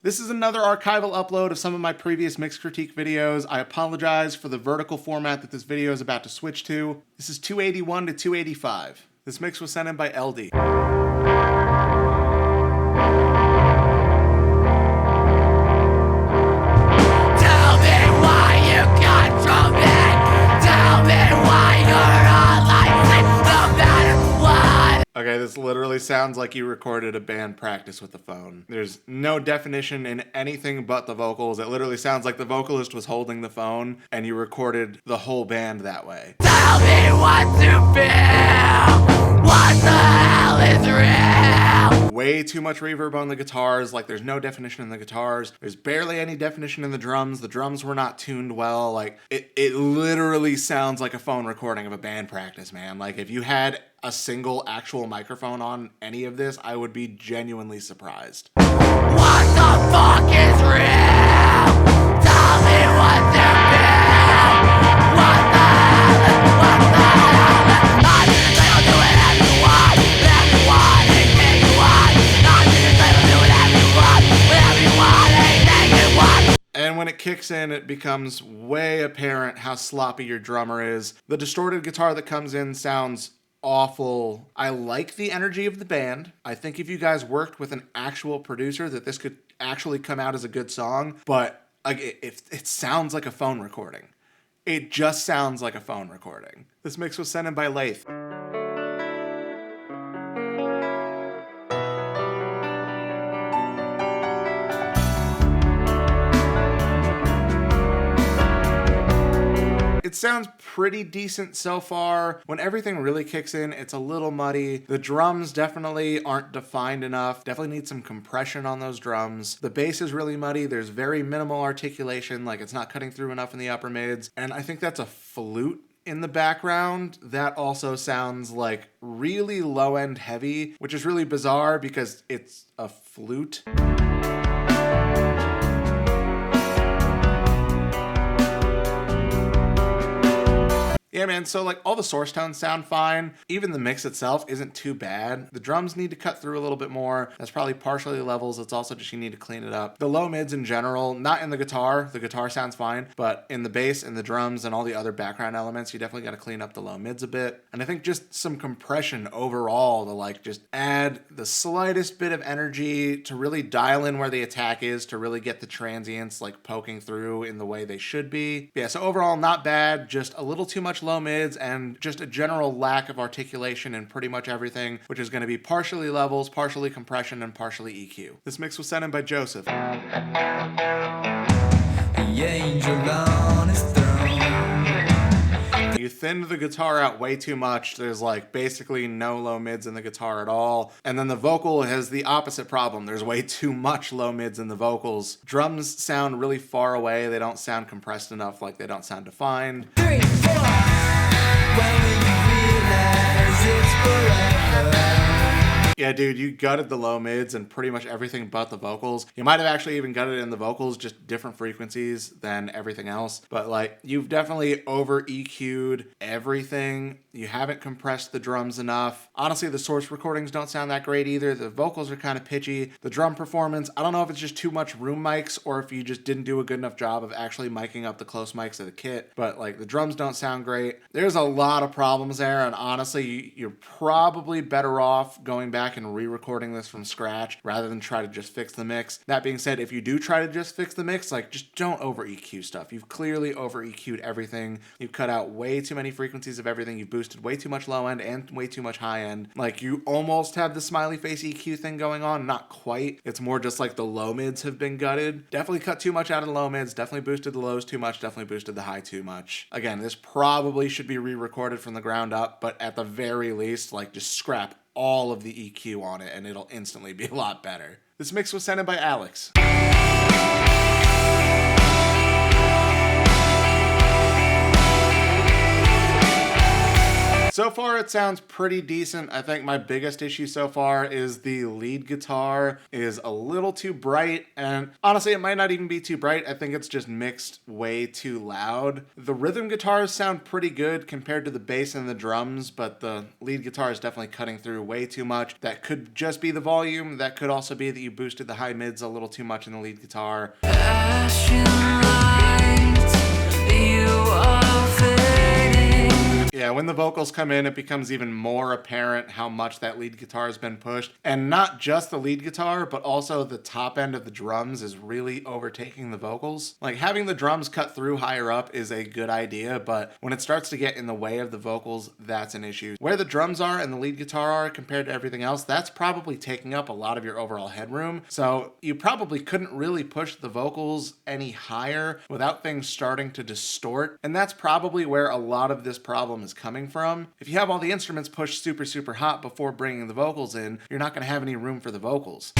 This is another archival upload of some of my previous mix critique videos. I apologize for the vertical format that this video is about to switch to. This is 281 to 285. This mix was sent in by LD. Okay, this literally sounds like you recorded a band practice with the phone. There's no definition in anything but the vocals. It literally sounds like the vocalist was holding the phone and you recorded the whole band that way. Tell me what to feel. What the hell is real? Way too much reverb on the guitars. Like, there's no definition in the guitars. There's barely any definition in the drums. The drums were not tuned well. Like, it literally sounds like a phone recording of a band practice, man. Like, if you had a single actual microphone on any of this, I would be genuinely surprised. What the fuck is real? Tell me what to feel. What the hell? Not just say I'll do whatever you want. Whatever you want, anything you want. Not just say I'll do whatever you want. Whatever you want, anything you want. And when it kicks in, it becomes way apparent how sloppy your drummer is. The distorted guitar that comes in sounds awful. I like the energy of the band. I think if you guys worked with an actual producer that this could actually come out as a good song, but like it sounds like a phone recording. It just sounds like a phone recording. This mix was sent in by Lath. It sounds pretty decent so far. When everything really kicks in, it's a little muddy. The drums definitely aren't defined enough. Definitely need some compression on those drums. The bass is really muddy. There's very minimal articulation, like it's not cutting through enough in the upper mids. And I think that's a flute in the background. That also sounds like really low-end heavy, which is really bizarre because it's a flute. Yeah, man, so like all the source tones sound fine. Even the mix itself isn't too bad. The drums need to cut through a little bit more. That's probably partially levels. It's also just you need to clean it up. The low mids in general, not in the guitar sounds fine, but in the bass and the drums and all the other background elements, you definitely got to clean up the low mids a bit. And I think just some compression overall to like just add the slightest bit of energy to really dial in where the attack is, to really get the transients like poking through in the way they should be. Yeah, so overall not bad, just a little too much low mids and just a general lack of articulation in pretty much everything, which is going to be partially levels, partially compression, and partially EQ. This mix was sent in by Joseph. The angel on his throne. You thinned the guitar out way too much. There's like basically no low mids in the guitar at all. And then the vocal has the opposite problem. There's way too much low mids in the vocals. Drums sound really far away. They don't sound compressed enough, like they don't sound defined. 3, 4. When will you realize it's forever? Yeah, dude, you gutted the low mids and pretty much everything but the vocals. You might have actually even gutted in the vocals, just different frequencies than everything else. But like, you've definitely over EQ'd everything. You haven't compressed the drums enough. Honestly, the source recordings don't sound that great either. The vocals are kind of pitchy. The drum performance, I don't know if it's just too much room mics or if you just didn't do a good enough job of actually miking up the close mics of the kit. But like, the drums don't sound great. There's a lot of problems there, and honestly, you're probably better off going back and re-recording this from scratch rather than try to just fix the mix. That being said, if you do try to just fix the mix, like, just don't over EQ stuff. You've clearly over EQ'd everything. You've cut out way too many frequencies of everything. You've boosted way too much low end and way too much high end. Like, you almost have the smiley face EQ thing going on. Not quite. It's more just like the low mids have been gutted. Definitely cut too much out of the low mids. Definitely boosted the lows too much. Definitely boosted the high too much. Again, this probably should be re-recorded from the ground up, but at the very least, like, just scrap all of the EQ on it and it'll instantly be a lot better. This mix was sent in by Alex. So far, it sounds pretty decent. I think my biggest issue so far is the lead guitar is a little too bright, and honestly, it might not even be too bright. I think it's just mixed way too loud. The rhythm guitars sound pretty good compared to the bass and the drums, but the lead guitar is definitely cutting through way too much. That could just be the volume. That could also be that you boosted the high mids a little too much in the lead guitar. Yeah, when the vocals come in, it becomes even more apparent how much that lead guitar has been pushed. And not just the lead guitar, but also the top end of the drums is really overtaking the vocals. Like, having the drums cut through higher up is a good idea, but when it starts to get in the way of the vocals, that's an issue. Where the drums are and the lead guitar are compared to everything else, that's probably taking up a lot of your overall headroom. So you probably couldn't really push the vocals any higher without things starting to distort. And that's probably where a lot of this problem is coming from. If you have all the instruments pushed super, super hot before bringing the vocals in, you're not going to have any room for the vocals.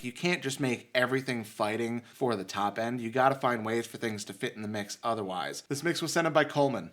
You can't just make everything fighting for the top end. You got to find ways for things to fit in the mix otherwise. This mix was sent in by Coleman.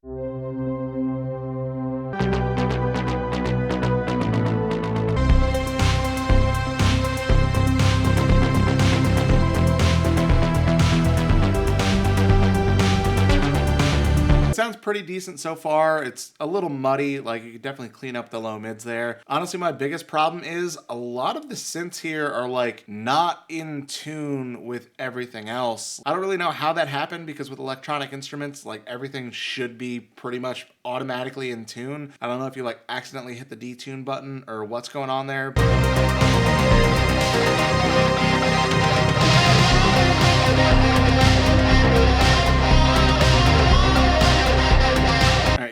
Sounds pretty decent so far. It's a little muddy, like you could definitely clean up the low mids there. Honestly, my biggest problem is a lot of the synths here are like not in tune with everything else. I don't really know how that happened because with electronic instruments, like everything should be pretty much automatically in tune. I don't know if you like accidentally hit the detune button or what's going on there.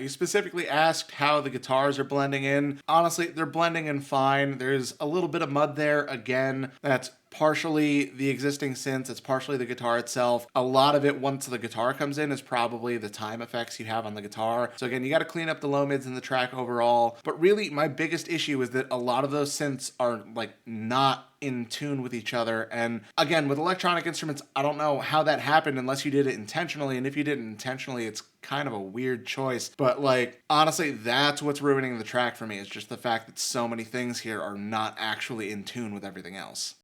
You specifically asked how the guitars are blending in. Honestly, they're blending in fine. There's a little bit of mud there again. That's partially the existing synths, it's partially the guitar itself. A lot of it, once the guitar comes in, is probably the time effects you have on the guitar. So again, you got to clean up the low mids in the track overall. But really, my biggest issue is that a lot of those synths are like not in tune with each other. And again, with electronic instruments, I don't know how that happened unless you did it intentionally. And if you did it intentionally, it's kind of a weird choice. But like, honestly, that's what's ruining the track for me. It's just the fact that so many things here are not actually in tune with everything else.